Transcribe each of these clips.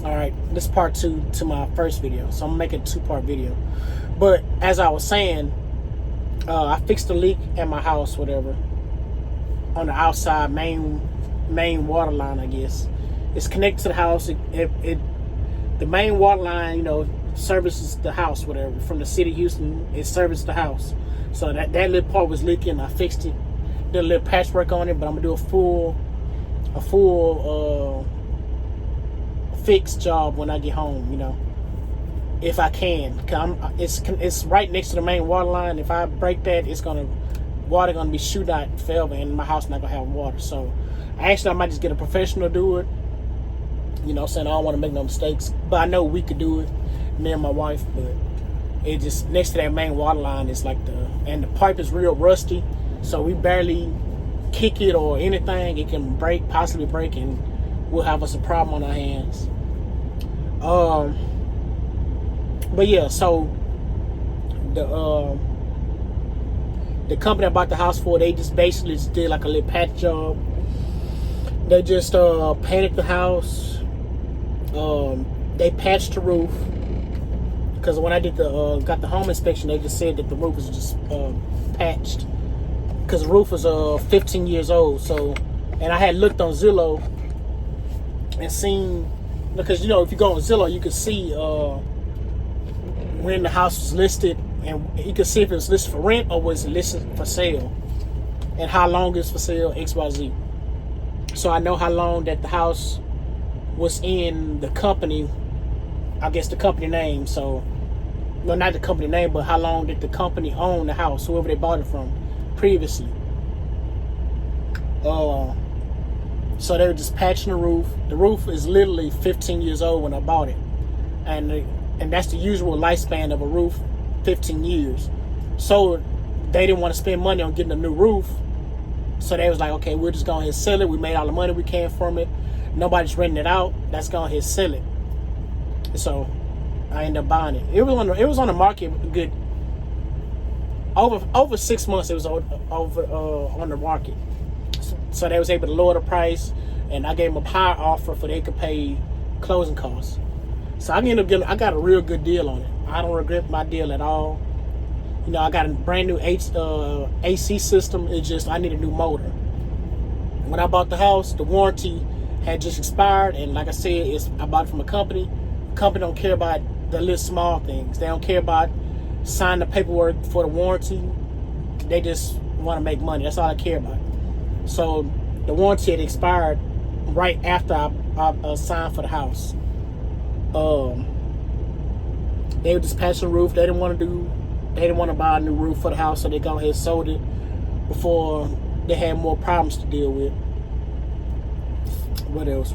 All right, this is part 2 to my first video, so I'm making a 2-part video. But as I was saying, I fixed a leak at my house, whatever, on the outside main water line, I guess. It's connected to the house. The main water line, services the house, whatever. From the city of Houston, it services the house. So that little part was leaking. I fixed it. Did a little patchwork on it, but I'm gonna do a full fix job when I get home. If I can. It's right next to the main water line. If I break that, water gonna be shooting out forever, and my house not gonna have water. So I might just get a professional to do it. Saying I don't want to make no mistakes, but I know we could do it, me and my wife. But it just next to that main water line is and the pipe is real rusty, so we barely kick it or anything. It can possibly break, and we'll have us a problem on our hands. But yeah, so the company I bought the house for, they just basically did like a little patch job. They just painted the house. They patched the roof, because when I did got the home inspection, they just said that the roof was just patched, because the roof was 15 years old. So, and I had looked on Zillow and seen, because if you go on Zillow, you can see when the house was listed, and you can see if it was listed for rent or was it listed for sale, and how long it's for sale, XYZ. So I know how long that the house was in the company, I guess the company name. So, no, not the company name, but how long did the company own the house, whoever they bought it from previously. So they were just patching the roof. The roof is literally 15 years old when I bought it, and that's the usual lifespan of a roof, 15 years. So they didn't want to spend money on getting a new roof, so they was like, okay, we're just going to sell it. We made all the money we can from it. Nobody's renting it out. Let's go ahead and sell it. So I ended up buying it. It was on the market a good over 6 months. It was on the market. So they was able to lower the price, and I gave them a higher offer for they could pay closing costs. So I got a real good deal on it. I don't regret my deal at all. I got a brand new AC system. It's just I need a new motor. When I bought the house, the warranty had just expired, and like I said, I bought it from a company. The company don't care about the little small things. They don't care about signing the paperwork for the warranty. They just want to make money. That's all I care about. So the warranty had expired right after I signed for the house. They were just patching the roof. They didn't want to buy a new roof for the house, so they go ahead and sold it before they had more problems to deal with. What else?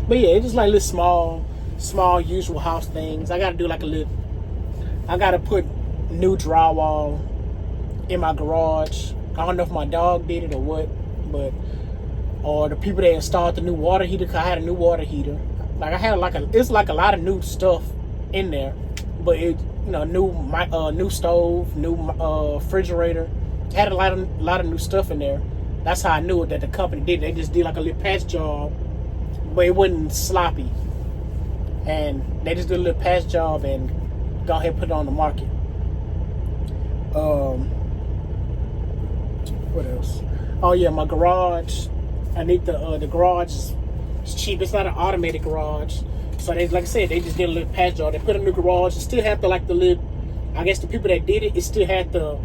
But yeah, it's just like little small usual house things. I gotta do I gotta put new drywall in my garage. I don't know if my dog did it or what, or the people that installed the new water heater, because I had a new water heater. Like I had it's like a lot of new stuff in there, but new stove, new refrigerator. Had a lot of new stuff in there. That's how I knew it, that the company did. They just did like a little patch job, but it wasn't sloppy. And they just did a little patch job and go ahead and put it on the market. What else? Oh yeah, my garage. I need the garage is cheap. It's not an automated garage. So they, like I said, they just did a little patch job. They put a new garage. It still had the lid. I guess the people that did it still had the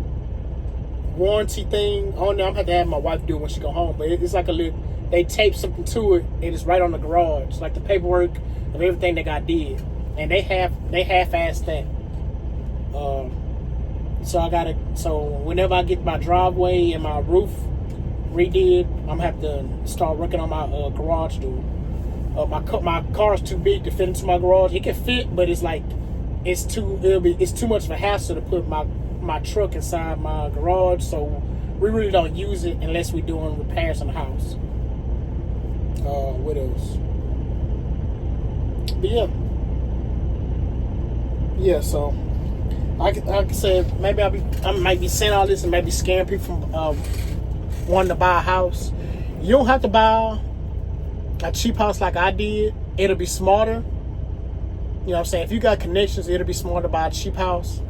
warranty thing on there. I'm gonna have to have my wife do it when she go home, but it's like a little, they taped something to it, and it's right on the garage, like the paperwork of everything that got did, and they half-assed that. So whenever I get my driveway and my roof redid, I'm gonna have to start working on my garage door. My car is too big to fit into my garage. It can fit, but it's too much of a hassle to put my truck inside my garage, so we really don't use it unless we're doing repairs on the house. What else? But yeah, so like I said, maybe I might be saying all this and maybe scaring people from wanting to buy a house. You don't have to buy a cheap house like I did. it'll be smarter. You know what I'm saying? If you got connections, it'll be smarter to buy a cheap house.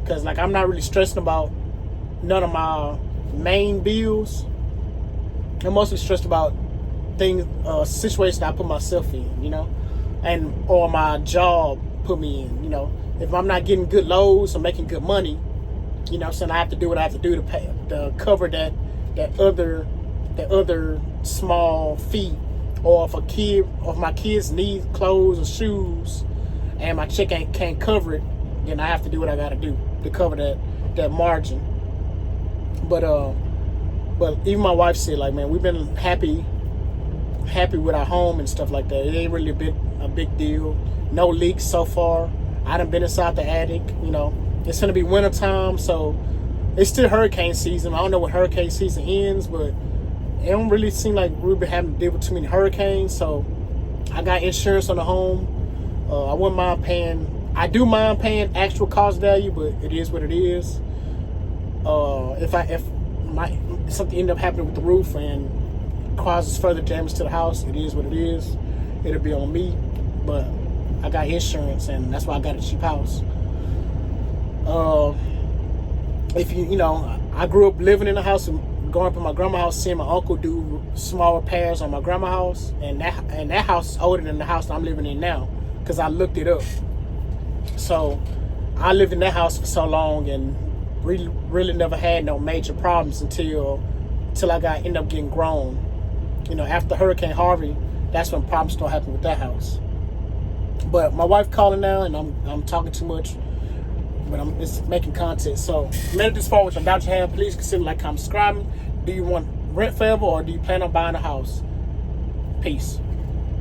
Because, like, I'm not really stressing about none of my main bills. I'm mostly stressed about things, situations I put myself in, you know? And, or my job put me in, you know? If I'm not getting good loads or making good money, you know what I'm saying, I have to do what I have to do to cover that other small fee. Or if my kids need clothes or shoes and my check can't cover it, then I have to do what I gotta do to cover that margin. But even my wife said, like, man, we've been happy with our home and stuff like that. It ain't really a big deal. No leaks so far. I done been inside the attic, you know. It's gonna be winter time, so it's still hurricane season. I don't know when hurricane season ends, but it don't really seem like we've been having to deal with too many hurricanes. So I got insurance on the home. I wouldn't mind paying. I do mind paying actual cost value, but it is what it is. If something end up happening with the roof and causes further damage to the house, it is what it is. It'll be on me, but I got insurance, and that's why I got a cheap house. If you know, I grew up living in a house and going up to my grandma's house, seeing my uncle do small repairs on my grandma's house, and that house is older than the house that I'm living in now, because I looked it up. So I lived in that house for so long and really never had no major problems until I ended up getting grown. You know, after Hurricane Harvey, that's when problems started happening with that house. But my wife calling now, and I'm talking too much, but I'm just making content. So if you made it this far with Dr. Ham, please consider like, comment, subscribing. Do you want rent forever, or do you plan on buying a house? Peace.